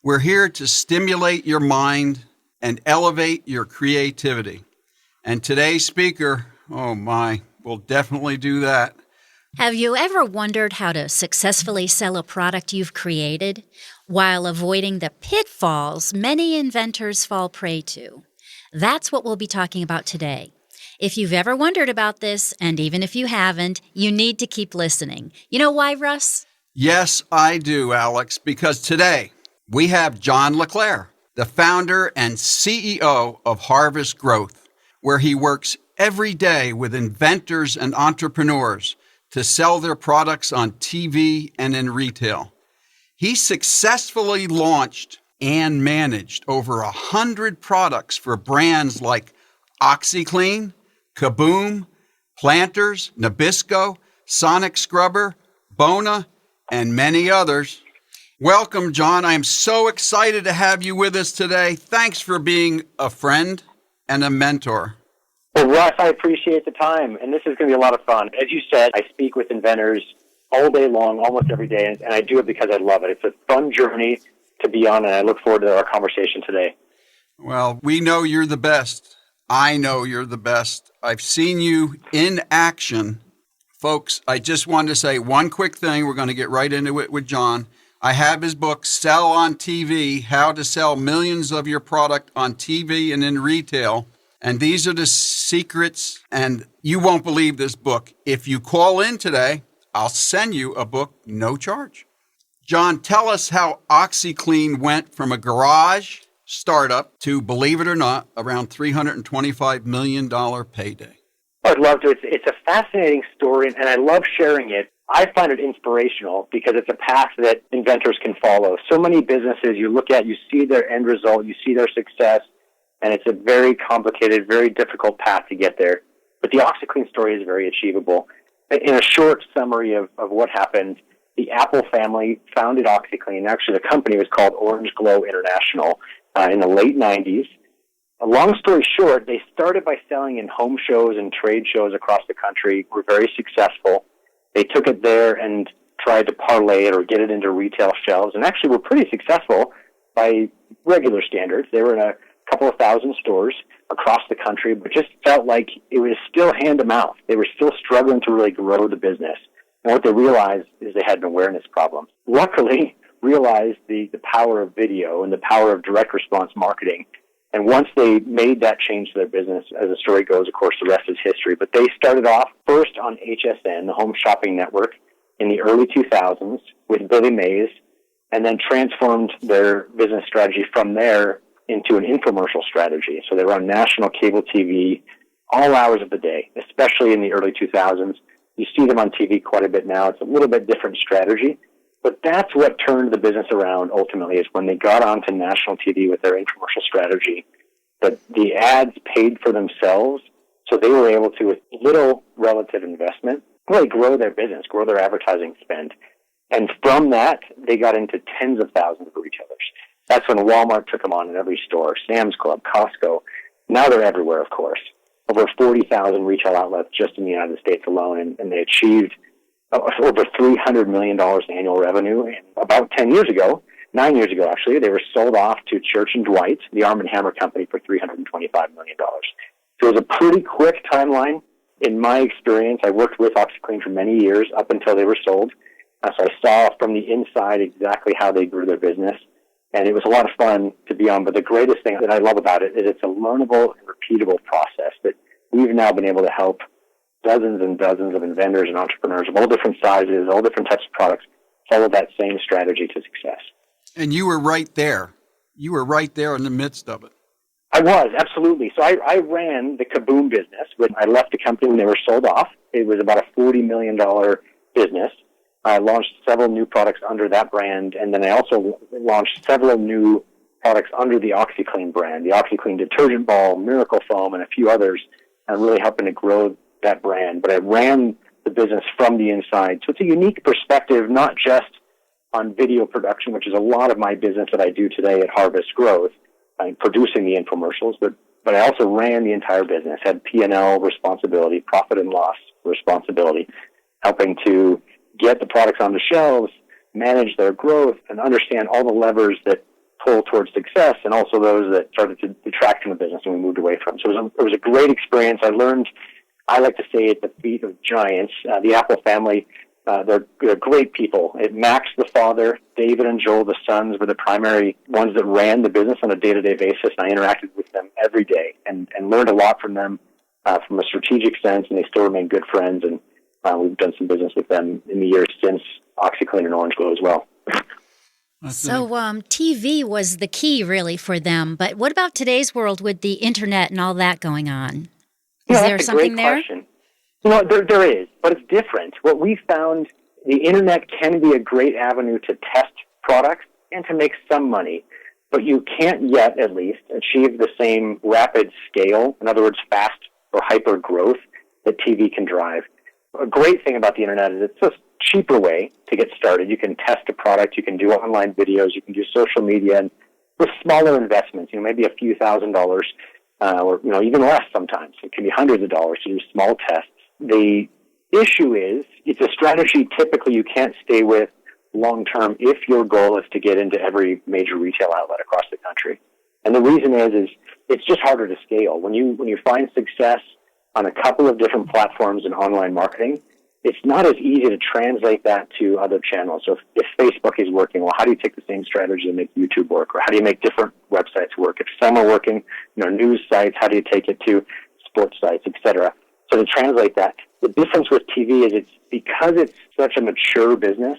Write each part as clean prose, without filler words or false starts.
We're here to stimulate your mind and elevate your creativity. And today's speaker, oh my, will definitely do that. Have you ever wondered how to successfully sell a product you've created while avoiding the pitfalls many inventors fall prey to? That's what we'll be talking about today. If you've ever wondered about this, and even if you haven't, you need to keep listening. You know why, Russ? Yes, I do, Alex, because today we have Jon LaClare, the founder and CEO of Harvest Growth, where he works every day with inventors and entrepreneurs to sell their products on TV and in retail. He successfully launched and managed over 100 products for brands like OxyClean, Kaboom, Planters, Nabisco, Sonic Scrubber, Bona, and many others. Welcome, Jon. I am so excited to have you with us today. Thanks for being a friend and a mentor. Well, Russ, I appreciate the time, and this is going to be a lot of fun. As you said, I speak with inventors all day long, almost every day, and I do it because I love it. It's a fun journey to be on, and I look forward to our conversation today. Well, we know you're the best. I know you're the best. I've seen you in action. Folks, I just wanted to say one quick thing. We're going to get right into it with Jon. I have his book, Sell on TV, How to Sell Millions of Your Product on TV and in Retail. And these are the secrets, and you won't believe this book. If you call in today, I'll send you a book, no charge. Jon, tell us how OxyClean went from a garage startup to, believe it or not, around $325 million payday. I'd love to. It's a fascinating story, and I love sharing it. I find it inspirational because it's a path that inventors can follow. So many businesses you look at, you see their end result, you see their success, and it's a very complicated, very difficult path to get there. But the OxyClean story is very achievable. In a short summary of what happened, the Apple family founded OxyClean. Actually, the company was called Orange Glow International in the late 90s. A long story short, they started by selling in home shows and trade shows across the country, were very successful. They took it there and tried to parlay it or get it into retail shelves, and actually were pretty successful by regular standards. They were in a couple of thousand stores across the country, but just felt like it was still hand to mouth. They were still struggling to really grow the business. And what they realized is they had an awareness problem. Luckily, realized the power of video and the power of direct response marketing. And once they made that change to their business, as the story goes, of course, the rest is history. But they started off first on HSN, the Home Shopping Network, in the early 2000s with Billy Mays, and then transformed their business strategy from there into an infomercial strategy. So they were on national cable TV all hours of the day, especially in the early 2000s. You see them on TV quite a bit now. It's a little bit different strategy. But that's what turned the business around ultimately, is when they got onto national TV with their infomercial strategy. But the ads paid for themselves, so they were able to, with little relative investment, really grow their business, grow their advertising spend. And from that, they got into tens of thousands of retailers. That's when Walmart took them on in every store, Sam's Club, Costco. Now they're everywhere, of course. Over 40,000 retail outlets just in the United States alone, and they achieved over $300 million in annual revenue. And about 9 years ago, actually, they were sold off to Church & Dwight, the Arm & Hammer company, for $325 million. So it was a pretty quick timeline. In my experience, I worked with OxyClean for many years up until they were sold. So I saw from the inside exactly how they grew their business. And it was a lot of fun to be on. But the greatest thing that I love about it is it's a learnable and repeatable process that we've now been able to help dozens and dozens of inventors and entrepreneurs of all different sizes, all different types of products, follow that same strategy to success. And you were right there. You were right there in the midst of it. I was, absolutely. So I ran the Kaboom business. When I left the company when they were sold off, it was about a $40 million business. I launched several new products under that brand, and then I also launched several new products under the OxyClean brand, the OxyClean detergent ball, Miracle Foam, and a few others, and really helping to grow that brand. But I ran the business from the inside. So it's a unique perspective, not just on video production, which is a lot of my business that I do today at Harvest Growth, producing the infomercials, but I also ran the entire business, had P&L responsibility, profit and loss responsibility, helping to get the products on the shelves, manage their growth, and understand all the levers that pull towards success, and also those that started to detract from the business and we moved away from. So it was a great experience. I learned, I like to say, at the feet of giants. The Apple family, they're great people. Max, the father, David and Joel, the sons, were the primary ones that ran the business on a day-to-day basis, and I interacted with them every day and learned a lot from them from a strategic sense, and they still remain good friends, and we've done some business with them in the years since OxyClean and Orange Glow as well. So TV was the key really for them, but what about today's world with the internet and all that going on? Is there something there? Question. There is, but it's different. What we found, the internet can be a great avenue to test products and to make some money, but you can't yet, at least, achieve the same rapid scale, in other words, fast or hyper growth that TV can drive. A great thing about the internet is it's a cheaper way to get started. You can test a product, you can do online videos, you can do social media, and with smaller investments, maybe a few $1,000s, or even less sometimes. It can be hundreds of dollars to do small tests. The issue is, it's a strategy typically you can't stay with long term if your goal is to get into every major retail outlet across the country. And the reason is it's just harder to scale. When you find success on a couple of different platforms in online marketing, it's not as easy to translate that to other channels. So if Facebook is working, well, how do you take the same strategy and make YouTube work? Or how do you make different websites work? If some are working, news sites, how do you take it to sports sites, etc.? So to translate that, the difference with TV is because it's such a mature business,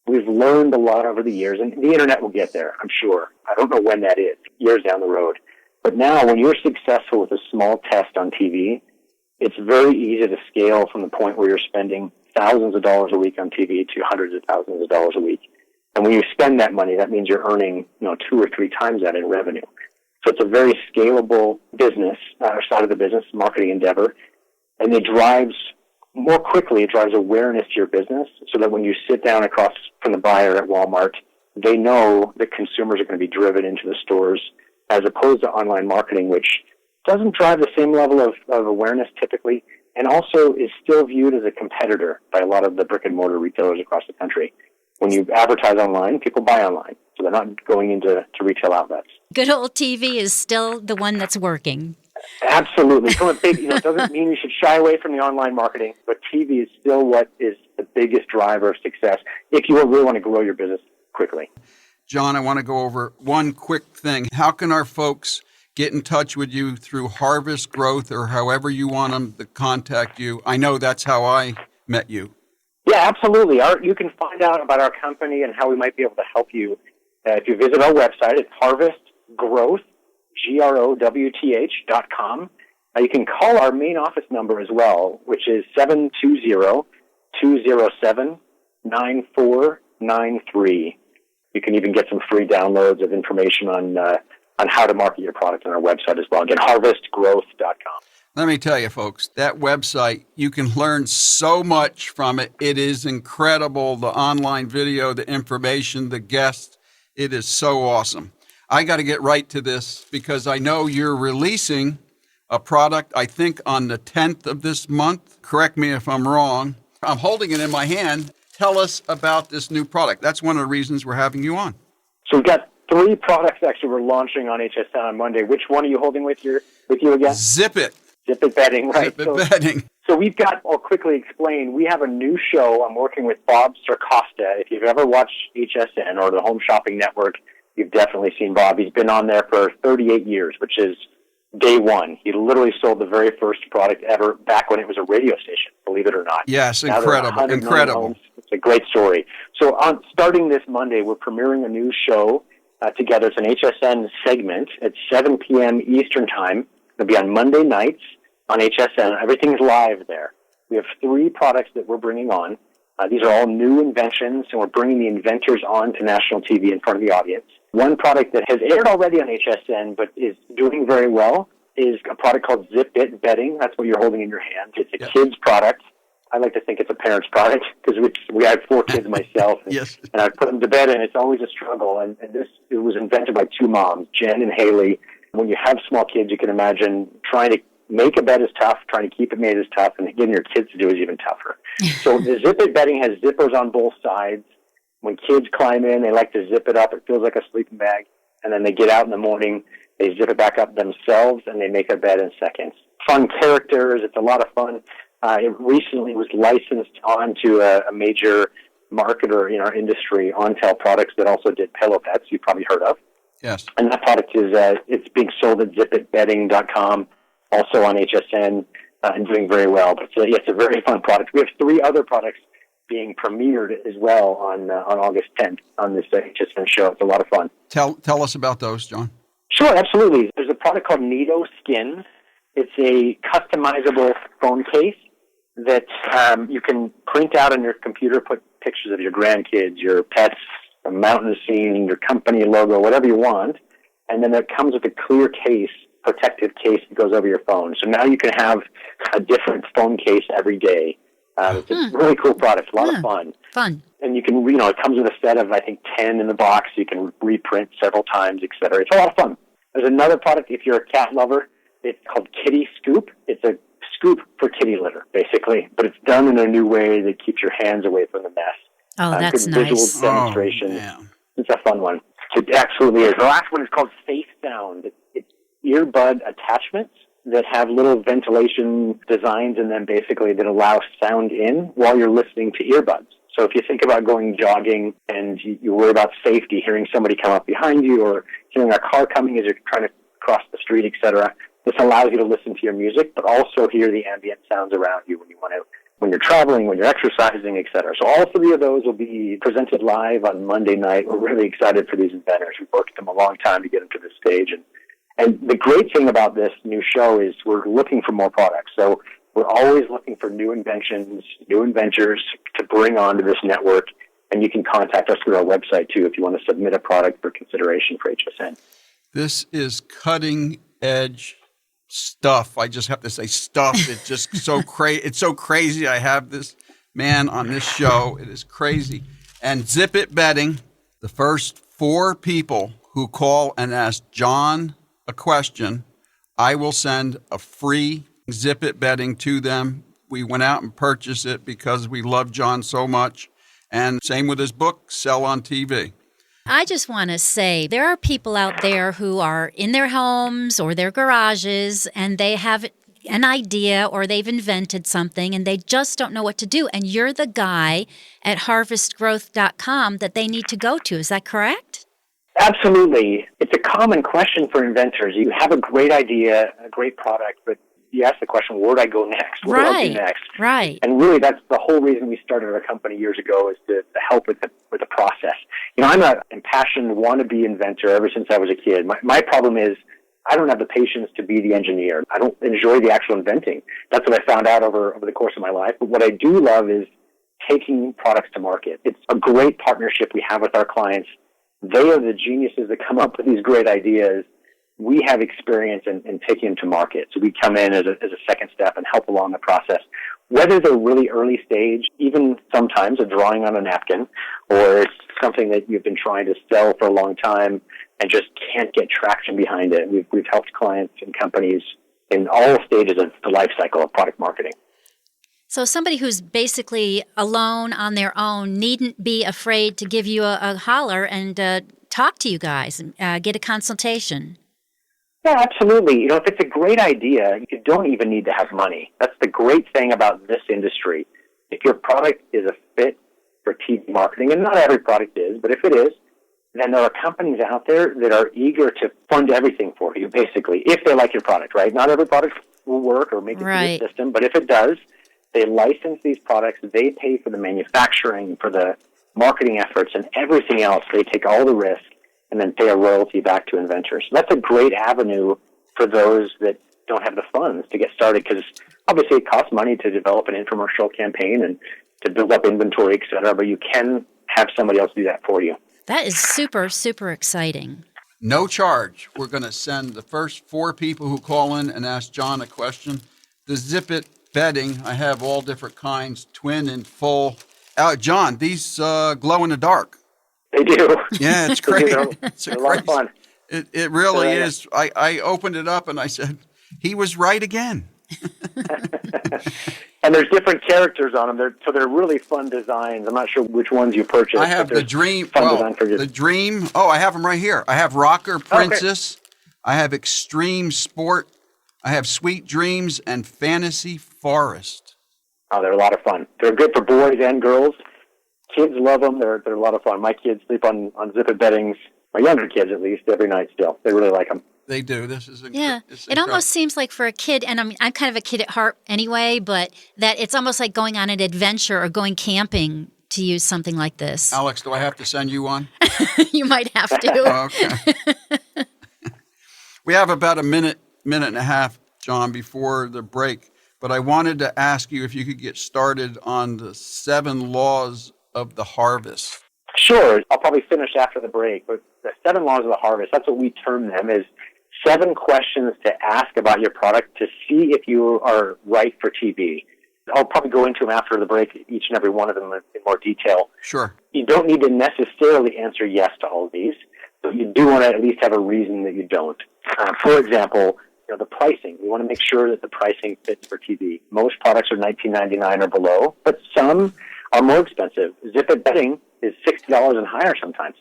we've learned a lot over the years, and the internet will get there, I'm sure. I don't know when that is, years down the road. But now, when you're successful with a small test on TV, it's very easy to scale from the point where you're spending thousands of dollars a week on TV to hundreds of thousands of dollars a week. And when you spend that money, that means you're earning, 2 or 3 times that in revenue. So it's a very scalable business, side of the business, marketing endeavor. And it drives awareness to your business so that when you sit down across from the buyer at Walmart, they know that consumers are going to be driven into the stores as opposed to online marketing, which doesn't drive the same level of awareness typically, and also is still viewed as a competitor by a lot of the brick-and-mortar retailers across the country. When you advertise online, people buy online, so they're not going into retail outlets. Good old TV is still the one that's working. Absolutely. From a big, it doesn't mean you should shy away from the online marketing, but TV is still what is the biggest driver of success if you really want to grow your business quickly. Jon, I want to go over one quick thing. How can our folks get in touch with you through Harvest Growth or however you want them to contact you? I know that's how I met you. Yeah, absolutely. You can find out about our company and how we might be able to help you if you visit our website. It's harvestgrowth, growth.com. You can call our main office number as well, which is 720-207-9493. You can even get some free downloads of information on how to market your product on our website as well. Again, harvestgrowth.com. Let me tell you, folks, that website, you can learn so much from it. It is incredible, the online video, the information, the guests. It is so awesome. I got to get right to this because I know you're releasing a product, I think, on the 10th of this month. Correct me if I'm wrong. I'm holding it in my hand. Tell us about this new product. That's one of the reasons we're having you on. So we've got 3 products actually we're launching on HSN on Monday. Which one are you holding with you again? Zip It. Zip It Bedding, right? Zip It Bedding. So I'll quickly explain, we have a new show. I'm working with Bob Sarcosta. If you've ever watched HSN or the Home Shopping Network, you've definitely seen Bob. He's been on there for 38 years, which is day one. He literally sold the very first product ever back when it was a radio station, believe it or not. Yes, now incredible. It's a great story. So starting this Monday, we're premiering a new show together. It's an HSN segment at 7 p.m. Eastern Time. It'll be on Monday nights on HSN. Everything's live there. We have 3 products that we're bringing on. These are all new inventions, and we're bringing the inventors on to national TV in front of the audience. One product that has aired already on HSN but is doing very well is a product called Zip It Bedding. That's what you're holding in your hand. It's a kid's product. I like to think it's a parent's product because I have 4 kids myself, and, Yes. and I put them to bed, and it's always a struggle. And it was invented by 2 moms, Jen and Haley. When you have small kids, you can imagine trying to make a bed is tough, trying to keep it made is tough, and getting your kids to do is even tougher. So the Zip It Bedding has zippers on both sides. When kids climb in, they like to zip it up. It feels like a sleeping bag. And then they get out in the morning, they zip it back up themselves, and they make their bed in seconds. Fun characters. It's a lot of fun. It recently was licensed onto a major marketer in our industry, Ontel Products, that also did pillow pets you've probably heard of. Yes. And that product is it's being sold at zipitbedding.com, also on HSN, and doing very well. But it's a very fun product. We have 3 other products being premiered as well on August 10th on this HSN show. It's a lot of fun. Tell us about those, John. Sure, absolutely. There's a product called Nido Skin. It's a customizable phone case that you can print out on your computer, put pictures of your grandkids, your pets, a mountain scene, your company logo, whatever you want. And then it comes with a clear case, protective case that goes over your phone. So now you can have a different phone case every day. It's a really cool product, a lot of fun. Fun. And you can, it comes with a set of, I think, 10 in the box. You can reprint several times, et cetera. It's a lot of fun. There's another product, if you're a cat lover, it's called Kitty Scoop. It's a scoop for kitty litter, basically, but it's done in a new way that keeps your hands away from the mess. Oh, that's good nice. Visual demonstration. Oh, yeah. It's a fun one. It absolutely is. The last one is called Safe Sound. It's earbud attachments that have little ventilation designs in them, basically, that allow sound in while you're listening to earbuds. So if you think about going jogging and you worry about safety, hearing somebody come up behind you or hearing a car coming as you're trying to cross the street, etc., this allows you to listen to your music, but also hear the ambient sounds around you when you're traveling, when you're exercising, etc. So all 3 of those will be presented live on Monday night. We're really excited for these inventors. We've worked with them a long time to get them to this stage. And the great thing about this new show is we're looking for more products. So we're always looking for new inventions, new inventors to bring onto this network. And you can contact us through our website, too, if you want to submit a product for consideration for HSN. This is cutting edge stuff. I just have to say stuff. It's just so crazy. It's so crazy. I have this man on this show. It is crazy. And Zip It Betting, the first 4 people who call and ask John a question, I will send a free Zip It Betting to them. We went out and purchased it because we love John so much. And same with his book, Sell on TV. I just want to say there are people out there who are in their homes or their garages and they have an idea or they've invented something and they just don't know what to do. And you're the guy at harvestgrowth.com that they need to go to. Is that correct? Absolutely. It's a common question for inventors. You have a great idea, a great product, but you ask the question, where do I go next? What do I do next? Right. And really, that's the whole reason we started our company years ago, is to help with the process. I'm an impassioned wannabe inventor ever since I was a kid. My problem is I don't have the patience to be the engineer. I don't enjoy the actual inventing. That's what I found out over the course of my life. But what I do love is taking products to market. It's a great partnership we have with our clients. They are the geniuses that come up with these great ideas. We have experience in taking them to market. So we come in as a second step and help along the process. Whether they're really early stage, even sometimes a drawing on a napkin, or it's something that you've been trying to sell for a long time and just can't get traction behind it. We've helped clients and companies in all stages of the life cycle of product marketing. So somebody who's basically alone on their own needn't be afraid to give you a holler and talk to you guys and get a consultation. Yeah, absolutely. If it's a great idea, you don't even need to have money. That's the great thing about this industry. If your product is a fit for TV marketing, and not every product is, but if it is, then there are companies out there that are eager to fund everything for you, basically, if they like your product, right? Not every product will work or make it through the system, but if it does, they license these products, they pay for the manufacturing, for the marketing efforts, and everything else. They take all the risk and then pay a royalty back to inventors. So that's a great avenue for those that don't have the funds to get started, because obviously it costs money to develop an infomercial campaign and to build up inventory, et cetera, but you can have somebody else do that for you. That is super, super exciting. No charge. We're going to send the first 4 people who call in and ask John a question. The Zip It Betting, I have all different kinds, twin and full. John, these glow in the dark. They do. Yeah, it's great. They're a lot of fun. It really is. I opened it up and I said, he was right again. And there's different characters on them. So they're really fun designs. I'm not sure which ones you purchased. I have the Dream. The Dream. Oh, I have them right here. I have Rocker Princess. Okay. I have Extreme Sport. I have Sweet Dreams and Fantasy Forest. Oh, they're a lot of fun. They're good for boys and girls. Kids love them. They're a lot of fun. My kids sleep on zip-it beddings. My younger kids, at least, every night still. They really like them. They do. This is it almost seems like for a kid, and I mean, I'm kind of a kid at heart anyway, but that it's almost like going on an adventure or going camping to use something like this. Alex, do I have to send you one? You might have to. Okay. We have about a minute and a half, Jon, before the break, but I wanted to ask you if you could get started on the 7 laws of the harvest. Sure. I'll probably finish after the break, but the 7 laws of the harvest, that's what we term them, is 7 questions to ask about your product to see if you are right for TV. I'll probably go into them after the break, each and every one of them in more detail. Sure. You don't need to necessarily answer yes to all of these, but you do want to at least have a reason that you don't. For example, the pricing. We want to make sure that the pricing fits for TV. Most products are $19.99 or below, but some are more expensive. Zip-it bedding is $60 and higher sometimes.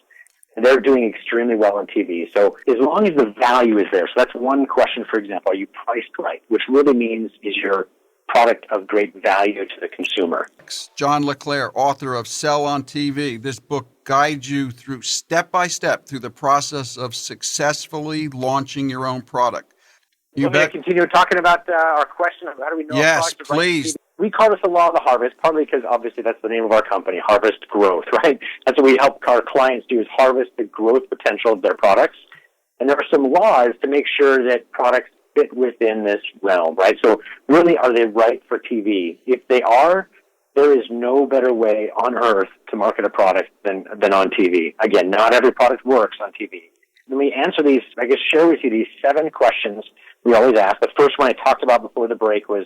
And they're doing extremely well on TV. So as long as the value is there, so that's one question, for example, are you priced right? Which really means, is your product of great value to the consumer? Jon LaClare, author of Sell on TV. This book guides you through step-by-step through the process of successfully launching your own product. You bet. Continue talking about our question of how do we know yes, please. We call this the law of the harvest, partly because obviously that's the name of our company, Harvest Growth, right? That's what we help our clients do, is harvest the growth potential of their products. And there are some laws to make sure that products fit within this realm, right? So really, are they right for TV? If they are, there is no better way on earth to market a product than on TV. Again, not every product works on TV. Let me answer these, share with you these 7 questions we always ask. The first one I talked about before the break was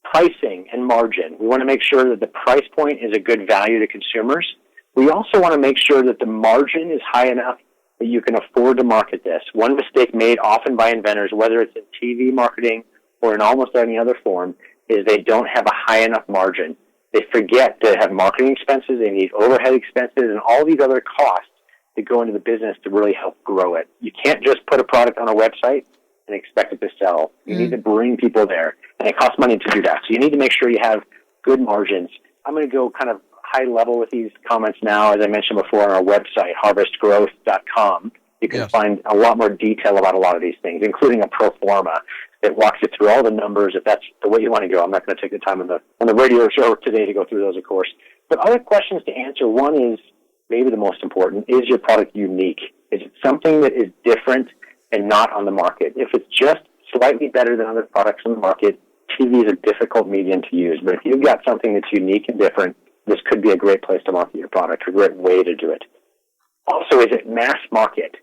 pricing and margin. We want to make sure that the price point is a good value to consumers. We also want to make sure that the margin is high enough that you can afford to market this. One mistake made often by inventors, whether it's in TV marketing or in almost any other form, is they don't have a high enough margin. They forget to have marketing expenses, they need overhead expenses, and all these other costs that go into the business to really help grow it. You can't just put a product on a website and expect it to sell. You need to bring people there, and it costs money to do that. So you need to make sure you have good margins. I'm going to go kind of high level with these comments now. As I mentioned before, on our website, harvestgrowth.com, you can find a lot more detail about a lot of these things, including a pro forma that walks you through all the numbers if that's the way you want to go. I'm not going to take the time on the radio show today to go through those, of course. But other questions to answer. One is, maybe the most important, is your product unique? Is it something that is different and not on the market? If it's just slightly better than other products on the market, TV is a difficult medium to use. But if you've got something that's unique and different, this could be a great place to market your product, a great way to do it. Also, is it mass market?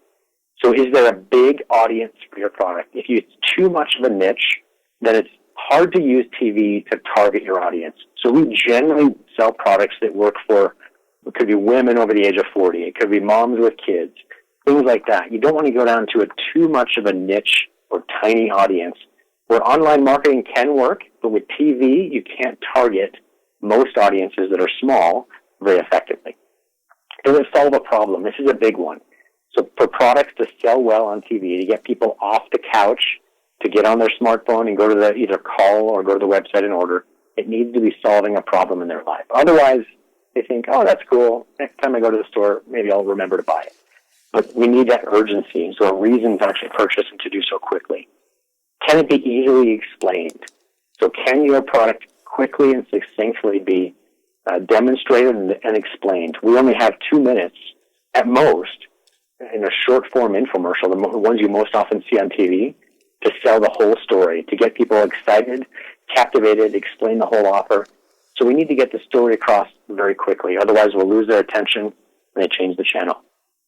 So is there a big audience for your product? If it's too much of a niche, then it's hard to use TV to target your audience. So we generally sell products that work for, it could be women over the age of 40. It could be moms with kids, things like that. You don't want to go down to too much of a niche or tiny audience where online marketing can work, but with TV, you can't target most audiences that are small very effectively. Does it solve a problem? This is a big one. So for products to sell well on TV, to get people off the couch, to get on their smartphone and go to either call or go to the website and order, it needs to be solving a problem in their life. Otherwise, they think, oh, that's cool. Next time I go to the store, maybe I'll remember to buy it. But we need that urgency, so a reason to actually purchase and to do so quickly. Can it be easily explained? So can your product quickly and succinctly be demonstrated and explained? We only have 2 minutes at most in a short-form infomercial, the ones you most often see on TV, to sell the whole story, to get people excited, captivated, explain the whole offer. So we need to get the story across very quickly. Otherwise, we'll lose their attention and they change the channel.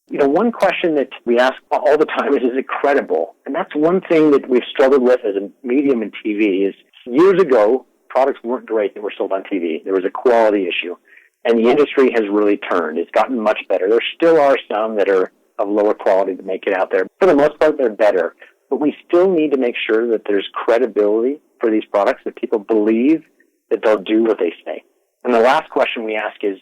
One question that we ask all the time is it credible? And that's one thing that we've struggled with as a medium in TV is years ago, products weren't great that were sold on TV. There was a quality issue. And the industry has really turned. It's gotten much better. There still are some that are of lower quality that make it out there. For the most part, they're better. But we still need to make sure that there's credibility for these products, that people believe that they'll do what they say. And the last question we ask is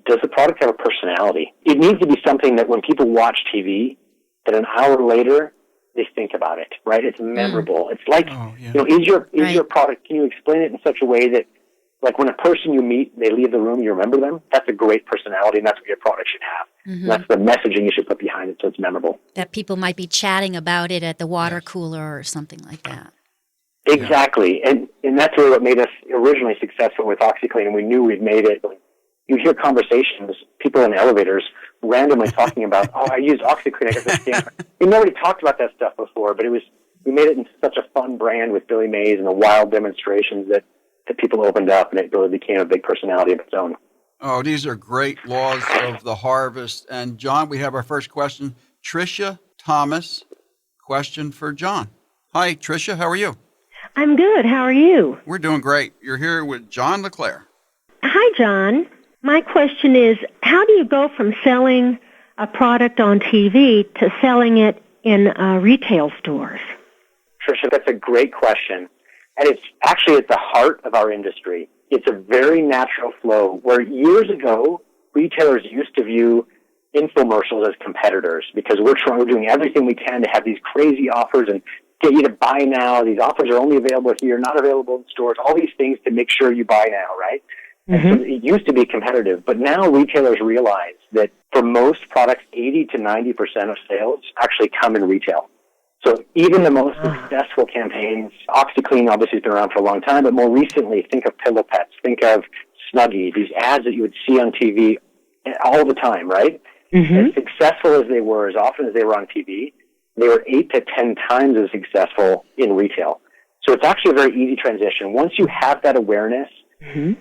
does the product have a personality? It needs to be something that when people watch TV, that an hour later, they think about it, right? It's memorable. It's like, is your product, can you explain it in such a way that, like when a person you meet, they leave the room, you remember them? That's a great personality, and that's what your product should have. Mm-hmm. That's the messaging you should put behind it so it's memorable. That people might be chatting about it at the water cooler or something like that. Exactly. And that's really what made us originally successful with OxyClean, and we knew we'd made it. You hear conversations, people in elevators randomly talking about, I used OxyClean, I got this skin. Nobody talked about that stuff before, but we made it into such a fun brand with Billy Mays and the wild demonstrations that people opened up, and it really became a big personality of its own. Oh, these are great laws of the harvest. And John, we have our first question. Tricia Thomas, question for John. Hi, Tricia, how are you? I'm good. How are you? We're doing great. You're here with Jon LaClare. Hi, John. My question is, how do you go from selling a product on TV to selling it in retail stores? Tricia, that's a great question. And it's actually at the heart of our industry. It's a very natural flow where years ago, retailers used to view infomercials as competitors because we're doing everything we can to have these crazy offers and get you to buy now. These offers are only available here, not available in stores, all these things to make sure you buy now, right? Mm-hmm. And so it used to be competitive, but now retailers realize that for most products, 80 to 90% of sales actually come in retail. So even the most successful campaigns, OxyClean obviously has been around for a long time, but more recently, think of Pillow Pets, think of Snuggie, these ads that you would see on TV all the time, right? Mm-hmm. As successful as they were, as often as they were on TV, they were 8 to 10 times as successful in retail. So it's actually a very easy transition. Once you have that awareness, you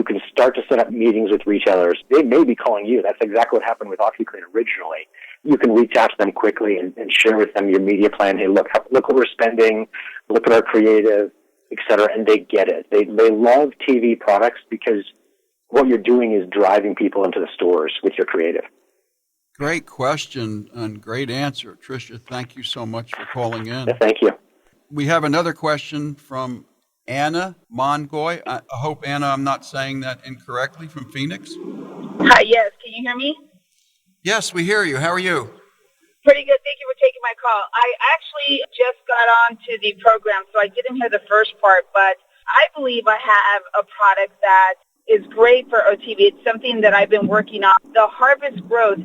can start to set up meetings with retailers. They may be calling you. That's exactly what happened with OxyClean originally. You can reach out to them quickly and share with them your media plan. Hey, look what we're spending. Look at our creative, et cetera. And they get it. They love TV products because what you're doing is driving people into the stores with your creative. Great question and great answer. Tricia, thank you so much for calling in. Yeah, thank you. We have another question from Anna Mongoy. I hope, Anna, I'm not saying that incorrectly, from Phoenix. Hi, yes. Can you hear me? Yes, we hear you. How are you? Pretty good. Thank you for taking my call. I actually just got on to the program, so I didn't hear the first part, but I believe I have a product that is great for OTV. It's something that I've been working on. The Harvest Growth,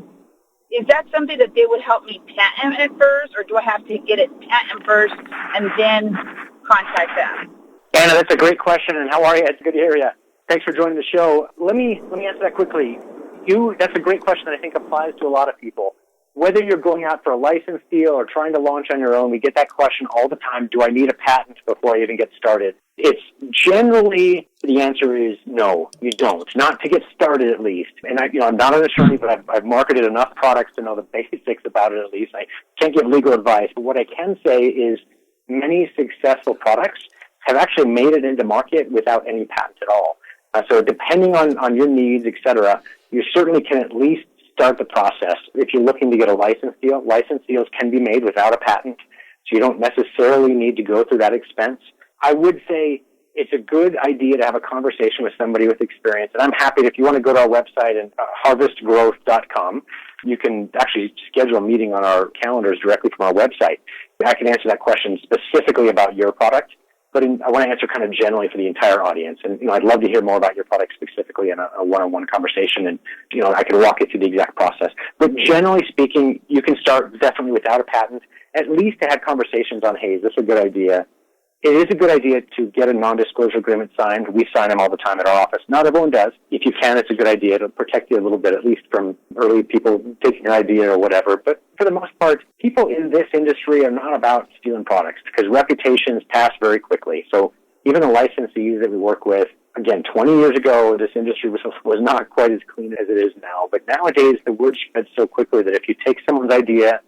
is that something that they would help me patent it first, or do I have to get it patent first and then contact them? Anna, that's a great question, and how are you? It's good to hear you. Thanks for joining the show. Let me answer that quickly. That's a great question that I think applies to a lot of people. Whether you're going out for a license deal or trying to launch on your own, we get that question all the time. Do I need a patent before I even get started? It's generally, the answer is no, you don't. Not to get started, at least. And I'm not an attorney, but I've marketed enough products to know the basics about it, at least. I can't give legal advice, but what I can say is many successful products have actually made it into market without any patent at all. So depending on your needs, et cetera, you certainly can at least start the process. If you're looking to get a license deals can be made without a patent, so you don't necessarily need to go through that expense. I would say it's a good idea to have a conversation with somebody with experience, and I'm happy if you want to go to our website and harvestgrowth.com, you can actually schedule a meeting on our calendars directly from our website. I can answer that question specifically about your product, but I want to answer kind of generally for the entire audience. And, I'd love to hear more about your product specifically in a one-on-one conversation. And, I can walk you through the exact process. But generally speaking, you can start definitely without a patent, at least to have conversations on, hey, is this a good idea? It is a good idea to get a non-disclosure agreement signed. We sign them all the time at our office. Not everyone does. If you can, it's a good idea to protect you a little bit, at least from early people taking your idea or whatever. But for the most part, people in this industry are not about stealing products because reputations pass very quickly. So even the licensees that we work with, again, 20 years ago, this industry was not quite as clean as it is now. But nowadays, the word spreads so quickly that if you take someone's idea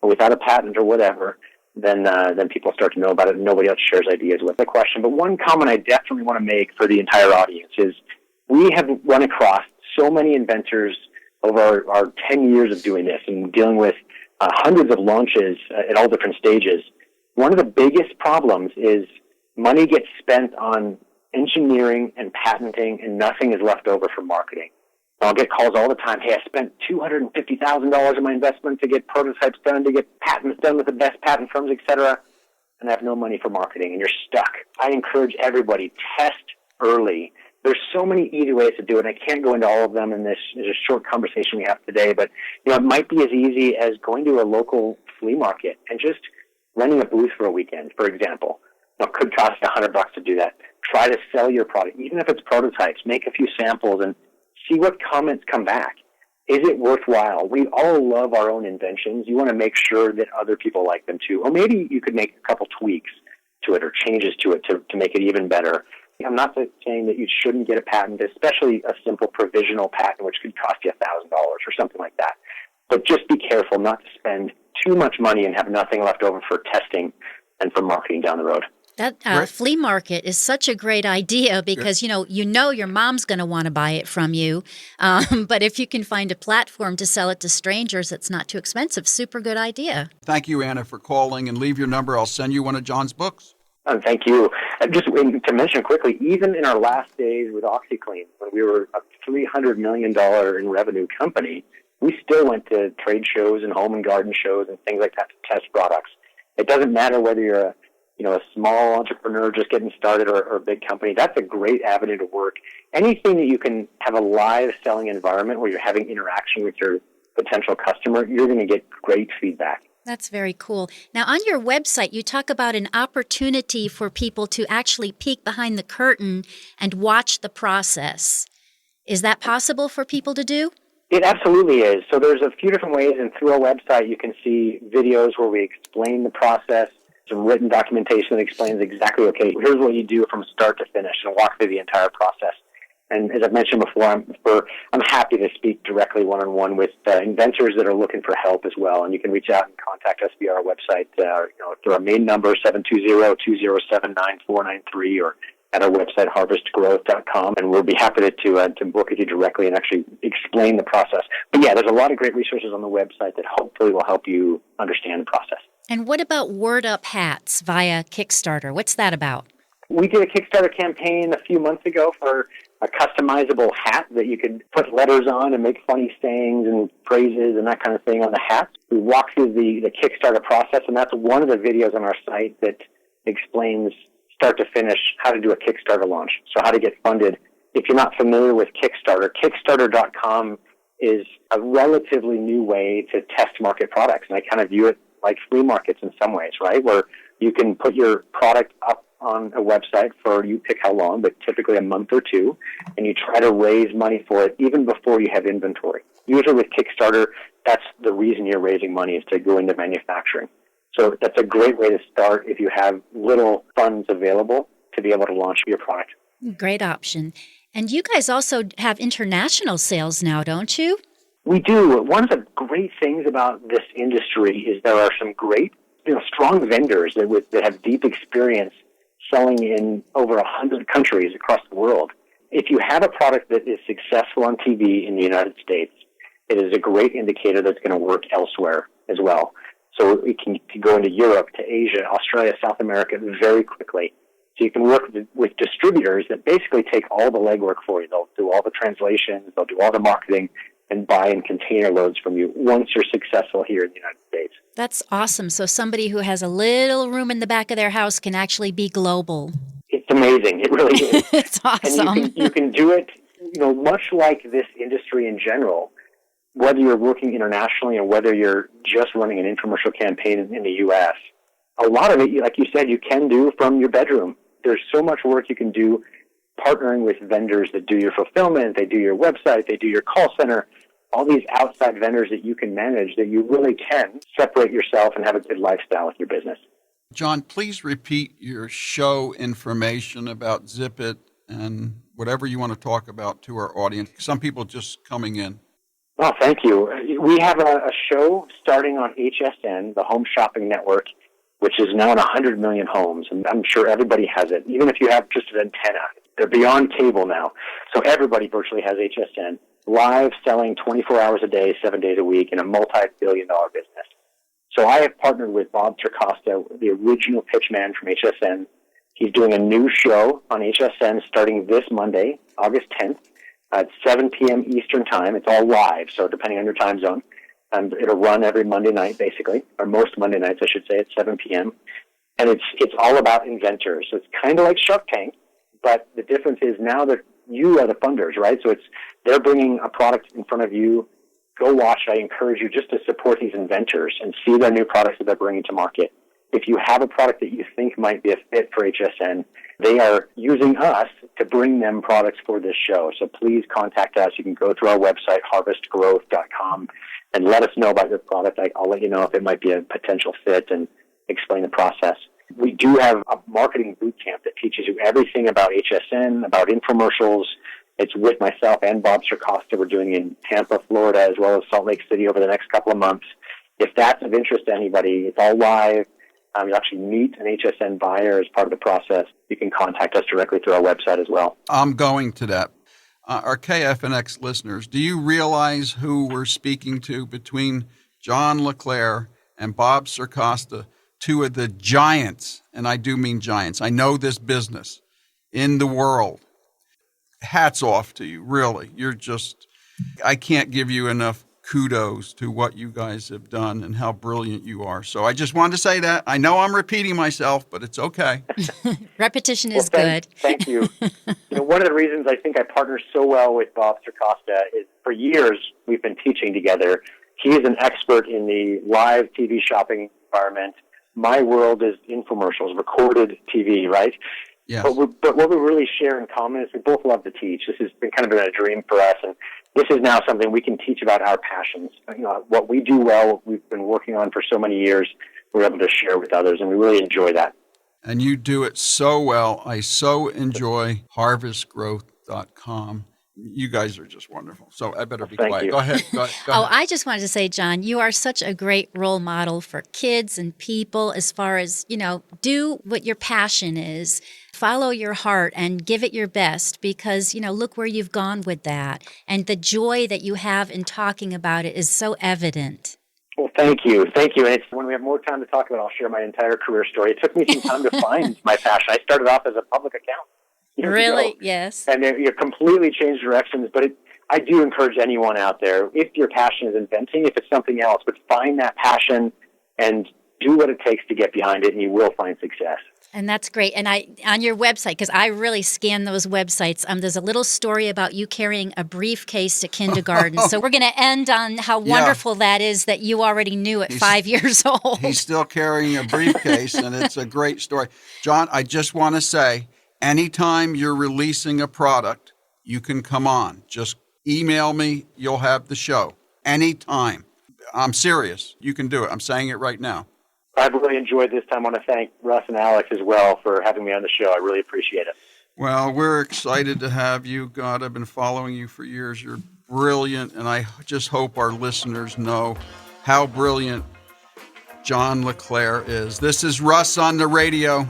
without a patent or whatever, then people start to know about it and nobody else shares ideas with the question. But one comment I definitely want to make for the entire audience is we have run across so many inventors over our 10 years of doing this and dealing with hundreds of launches at all different stages. One of the biggest problems is money gets spent on engineering and patenting, and nothing is left over for marketing. I'll get calls all the time. Hey, I spent $250,000 in my investment to get prototypes done, to get patents done with the best patent firms, etc., and I have no money for marketing, and you're stuck. I encourage everybody, test early. There's so many easy ways to do it, and I can't go into all of them in this short conversation we have today, but it might be as easy as going to a local flea market and just renting a booth for a weekend, for example. It could cost you $100 to do that. Try to sell your product, even if it's prototypes. Make a few samples and see what comments come back. Is it worthwhile? We all love our own inventions. You want to make sure that other people like them too. Or maybe you could make a couple tweaks to it or changes to it to make it even better. I'm not saying that you shouldn't get a patent, especially a simple provisional patent, which could cost you $1,000 or something like that. But just be careful not to spend too much money and have nothing left over for testing and for marketing down the road. That flea market is such a great idea because, you know your mom's going to want to buy it from you. But if you can find a platform to sell it to strangers that's not too expensive, super good idea. Thank you, Anna, for calling, and leave your number. I'll send you one of John's books. Thank you. Just to mention quickly, even in our last days with OxyClean, when we were a $300 million in revenue company, we still went to trade shows and home and garden shows and things like that to test products. It doesn't matter whether you're a small entrepreneur just getting started or a big company. That's a great avenue to work. Anything that you can have a live selling environment where you're having interaction with your potential customer, you're going to get great feedback. That's very cool. Now, on your website, you talk about an opportunity for people to actually peek behind the curtain and watch the process. Is that possible for people to do? It absolutely is. So there's a few different ways, and through our website, you can see videos where we explain the process, some written documentation that explains exactly, okay, here's what you do from start to finish, and walk through the entire process. And as I've mentioned before, I'm happy to speak directly one-on-one with inventors that are looking for help as well. And you can reach out and contact us via our website, through our main number, 720-207-9493, or at our website, harvestgrowth.com. And we'll be happy to book with you directly and actually explain the process. But yeah, there's a lot of great resources on the website that hopefully will help you understand the process. And what about Word Up hats via Kickstarter? What's that about? We did a Kickstarter campaign a few months ago for a customizable hat that you could put letters on and make funny sayings and phrases and that kind of thing on the hat. We walk through the Kickstarter process, and that's one of the videos on our site that explains start to finish how to do a Kickstarter launch, so how to get funded. If you're not familiar with Kickstarter, Kickstarter.com is a relatively new way to test market products, and I kind of view it like flea markets in some ways, right, where you can put your product up on a website for, you pick how long, but typically a month or two, and you try to raise money for it even before you have inventory. Usually with Kickstarter, that's the reason you're raising money, is to go into manufacturing. So that's a great way to start if you have little funds available to be able to launch your product. Great option. And you guys also have international sales now, don't you? We do. One of the great things about this industry is there are some great, strong vendors that have deep experience selling in over 100 countries across the world. If you have a product that is successful on TV in the United States, it is a great indicator that's going to work elsewhere as well. So it can go into Europe, to Asia, Australia, South America very quickly. So you can work with distributors that basically take all the legwork for you. They'll do all the translations, they'll do all the marketing, and buy in container loads from you once you're successful here in the United States. That's awesome. So somebody who has a little room in the back of their house can actually be global. It's amazing. It really is. It's awesome. And you can do it, much like this industry in general, whether you're working internationally or whether you're just running an infomercial campaign in the U.S. A lot of it, like you said, you can do from your bedroom. There's so much work you can do partnering with vendors that do your fulfillment, they do your website, they do your call center, all these outside vendors that you can manage, that you really can separate yourself and have a good lifestyle with your business. John, please repeat your show information about Zip It and whatever you want to talk about to our audience. Some people just coming in. Oh, thank you. We have a show starting on HSN, the Home Shopping Network, which is now in 100 million homes, and I'm sure everybody has it, even if you have just an antenna. They're beyond cable now, so everybody virtually has HSN, live selling 24 hours a day, 7 days a week, in a multi-billion-dollar business. So I have partnered with Bob Turcosta, the original pitchman from HSN. He's doing a new show on HSN starting this Monday, August 10th, at 7 p.m. Eastern Time. It's all live, so depending on your time zone. It'll run every Monday night, basically, or most Monday nights, I should say, at 7 p.m. And it's all about inventors. So it's kind of like Shark Tank, but the difference is now that you are the funders, right? So they're bringing a product in front of you. Go watch it. I encourage you just to support these inventors and see their new products that they're bringing to market. If you have a product that you think might be a fit for HSN, they are using us to bring them products for this show. So please contact us. You can go through our website, harvestgrowth.com, and let us know about your product. I'll let you know if it might be a potential fit and explain the process. We do have a marketing boot camp that teaches you everything about HSN, about infomercials. It's with myself and Bob Circosta. We're doing in Tampa, Florida, as well as Salt Lake City over the next couple of months. If that's of interest to anybody, it's all live. You actually meet an HSN buyer as part of the process. You can contact us directly through our website as well. I'm going to that. Our KFNX listeners, do you realize who we're speaking to between Jon LaClare and Bob Circosta, two of the giants, and I do mean giants, I know this business, in the world? Hats off to you, really. I can't give you enough kudos to what you guys have done and how brilliant you are. So I just wanted to say that. I know I'm repeating myself, but it's okay. Repetition is good. Thank you. One of the reasons I think I partner so well with Bob Circosta is for years we've been teaching together. He is an expert in the live TV shopping environment. My world is infomercials, recorded TV, right? Yes. But what we really share in common is we both love to teach. This has been kind of a dream for us, and this is now something we can teach about our passions. What we do well, what we've been working on for so many years, we're able to share with others, and we really enjoy that. And you do it so well. I so enjoy harvestgrowth.com. You guys are just wonderful. So I better be quiet. You. Go ahead. I just wanted to say, Jon, you are such a great role model for kids and people as far as, do what your passion is. Follow your heart and give it your best because, look where you've gone with that. And the joy that you have in talking about it is so evident. Well, thank you. Thank you. And when we have more time to talk about it, I'll share my entire career story. It took me some time to find my passion. I started off as a public accountant. Really? Yes. And then you completely changed directions. But I do encourage anyone out there, if your passion is inventing, if it's something else, but find that passion and do what it takes to get behind it, and you will find success. And that's great. And on your website, because I really scan those websites, there's a little story about you carrying a briefcase to kindergarten. So we're going to end on how wonderful that is that you already knew at 5 years old. He's still carrying a briefcase, and it's a great story. Jon, I just want to say, anytime you're releasing a product, you can come on. Just email me. You'll have the show. Anytime. I'm serious. You can do it. I'm saying it right now. I've really enjoyed this time. I want to thank Russ and Alex as well for having me on the show. I really appreciate it. Well, we're excited to have you. God, I've been following you for years. You're brilliant, and I just hope our listeners know how brilliant Jon LaClare is. This is Russ on the radio.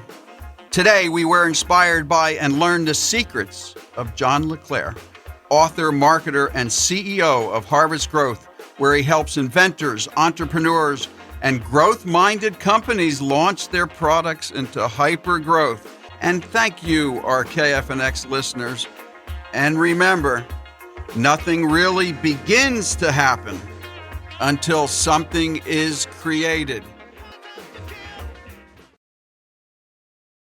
Today, we were inspired by and learned the secrets of Jon LaClare, author, marketer, and CEO of Harvest Growth, where he helps inventors, entrepreneurs, and growth-minded companies launch their products into hyper-growth. And thank you, our KFNX listeners. And remember, nothing really begins to happen until something is created.